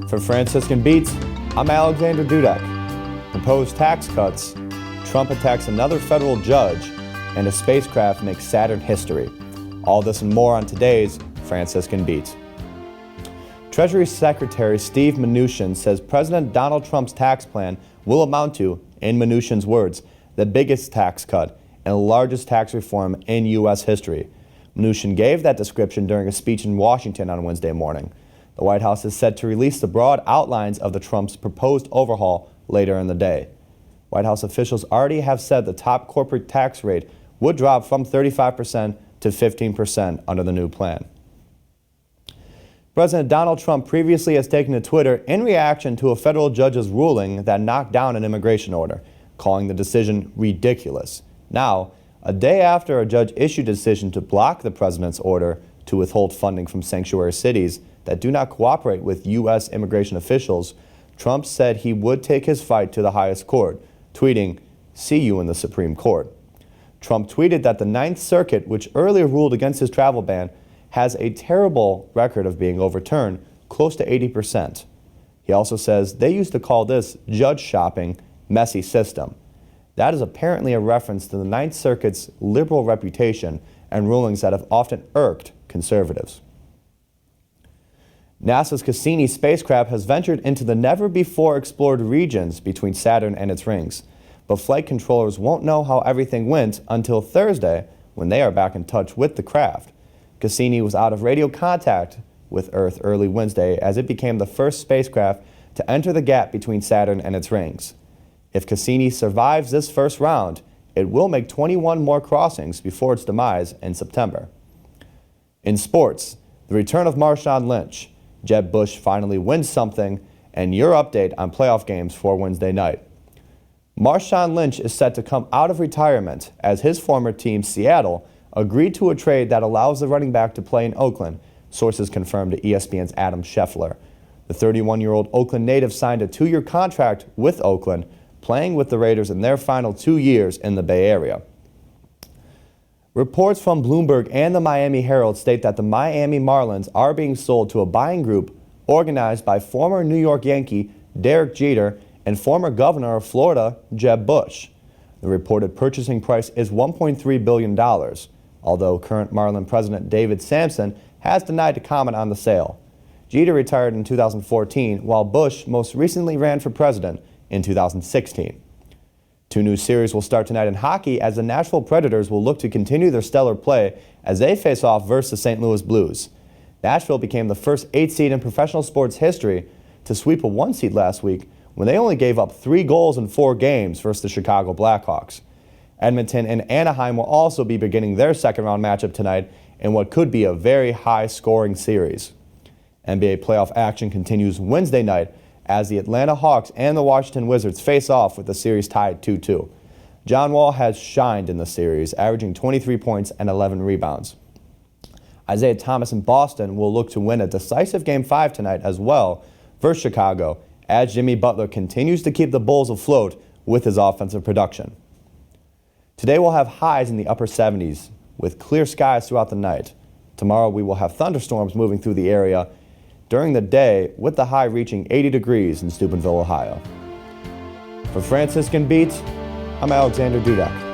For Franciscan Beat, I'm Alexzander Dudek. Proposed tax cuts, Trump attacks another federal judge, and a spacecraft makes Saturn history. All this and more on today's Franciscan Beat. Treasury Secretary Steve Mnuchin says President Donald Trump's tax plan will amount to, in Mnuchin's words, the biggest tax cut and the largest tax reform in U.S. history. Mnuchin gave that description during a speech in Washington on Wednesday morning. The White House is set to release the broad outlines of the Trump's proposed overhaul later in the day. White House officials already have said the top corporate tax rate would drop from 35% to 15% under the new plan. President Donald Trump previously has taken to Twitter in reaction to a federal judge's ruling that knocked down an immigration order, calling the decision ridiculous. Now, a day after a judge issued a decision to block the president's order to withhold funding from sanctuary cities that do not cooperate with U.S. immigration officials, Trump said he would take his fight to the highest court, tweeting, "See you in the Supreme Court." Trump tweeted that the Ninth Circuit, which earlier ruled against his travel ban, has a terrible record of being overturned, close to 80%. He also says they used to call this judge shopping, messy system. That is apparently a reference to the Ninth Circuit's liberal reputation and rulings that have often irked conservatives. NASA's Cassini spacecraft has ventured into the never-before-explored regions between Saturn and its rings, but flight controllers won't know how everything went until Thursday, when they are back in touch with the craft. Cassini was out of radio contact with Earth early Wednesday as it became the first spacecraft to enter the gap between Saturn and its rings. If Cassini survives this first round, it will make 21 more crossings before its demise in September. In sports, the return of Marshawn Lynch, Jeb Bush finally wins something, and your update on playoff games for Wednesday night. Marshawn Lynch is set to come out of retirement as his former team, Seattle, agreed to a trade that allows the running back to play in Oakland, sources confirmed to ESPN's Adam Scheffler. The 31-year-old Oakland native signed a 2-year contract with Oakland, playing with the Raiders in their final 2 years in the Bay Area. Reports from Bloomberg and the Miami Herald state that the Miami Marlins are being sold to a buying group organized by former New York Yankee Derek Jeter and former governor of Florida, Jeb Bush. The reported purchasing price is $1.3 billion, although current Marlin president David Sampson has denied to comment on the sale. Jeter retired in 2014, while Bush most recently ran for president in 2016. 2 new series will start tonight in hockey as the Nashville Predators will look to continue their stellar play as they face off versus the St. Louis Blues. Nashville became the first 8 seed in professional sports history to sweep a 1 seed last week when they only gave up 3 goals in 4 games versus the Chicago Blackhawks. Edmonton and Anaheim will also be beginning their second-round matchup tonight in what could be a very high-scoring series. NBA playoff action continues Wednesday night as the Atlanta Hawks and the Washington Wizards face off with the series tied 2-2. John Wall has shined in the series, averaging 23 points and 11 rebounds. Isaiah Thomas in Boston will look to win a decisive Game 5 tonight as well versus Chicago, as Jimmy Butler continues to keep the Bulls afloat with his offensive production. Today we'll have highs in the upper 70s with clear skies throughout the night. Tomorrow we will have thunderstorms moving through the area during the day, with the high reaching 80 degrees in Steubenville, Ohio. For Franciscan Beat, I'm Alexzander Dudek.